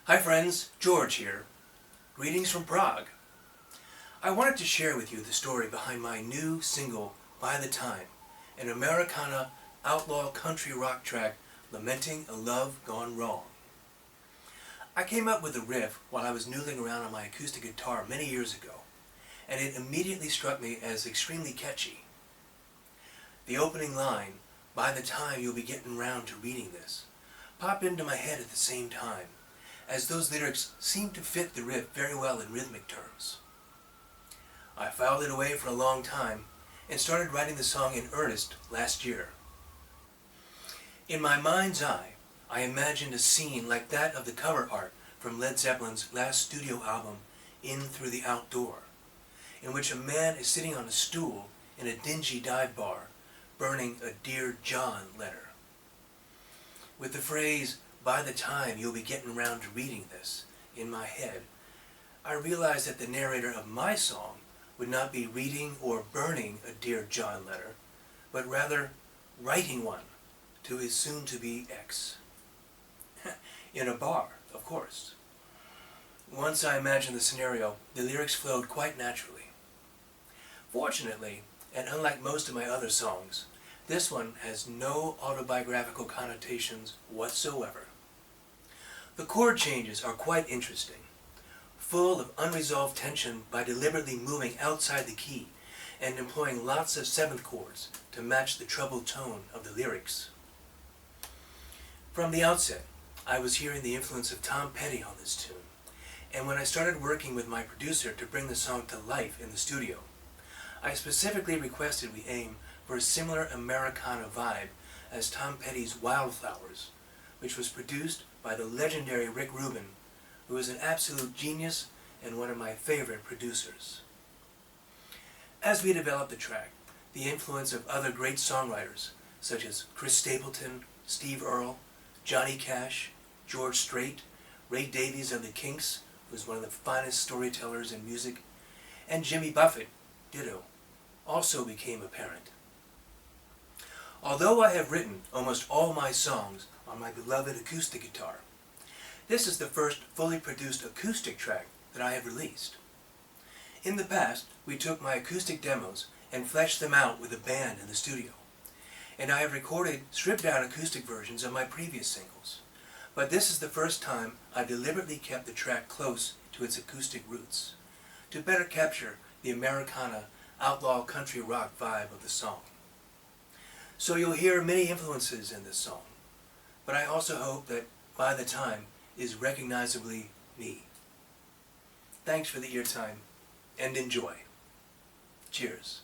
Hi friends, George here. Greetings from Prague. I wanted to share with you the story behind my new single, By the Time, an Americana outlaw country rock track lamenting a love gone wrong. I came up with the riff while I was noodling around on my acoustic guitar many years ago, and it immediately struck me as extremely catchy. The opening line, "By the time you'll be getting round to reading this," popped into my head at the same time, as those lyrics seemed to fit the riff very well in rhythmic terms. I filed it away for a long time and started writing the song in earnest last year. In my mind's eye, I imagined a scene like that of the cover art from Led Zeppelin's last studio album, In Through the Outdoor, in which a man is sitting on a stool in a dingy dive bar, burning a Dear John letter. With the phrase, "By the time you'll be getting round to reading this," in my head, I realized that the narrator of my song would not be reading or burning a Dear John letter, but rather writing one to his soon-to-be ex. In a bar, of course. Once I imagined the scenario, the lyrics flowed quite naturally. Fortunately, and unlike most of my other songs, this one has no autobiographical connotations whatsoever. The chord changes are quite interesting, full of unresolved tension by deliberately moving outside the key and employing lots of seventh chords to match the troubled tone of the lyrics. From the outset, I was hearing the influence of Tom Petty on this tune, and when I started working with my producer to bring the song to life in the studio, I specifically requested we aim for a similar Americana vibe as Tom Petty's Wildflowers, which was produced by the legendary Rick Rubin, who is an absolute genius and one of my favorite producers. As we developed the track, the influence of other great songwriters such as Chris Stapleton, Steve Earle, Johnny Cash, George Strait, Ray Davies of the Kinks, who is one of the finest storytellers in music, and Jimmy Buffett, ditto, also became apparent. Although I have written almost all my songs on my beloved acoustic guitar, this is the first fully produced acoustic track that I have released. In the past, we took my acoustic demos and fleshed them out with a band in the studio, and I have recorded stripped-down acoustic versions of my previous singles, but this is the first time I deliberately kept the track close to its acoustic roots, to better capture the Americana outlaw country rock vibe of the song. So you'll hear many influences in this song, but I also hope that By the Time is recognizably me. Thanks for the ear time, and enjoy. Cheers.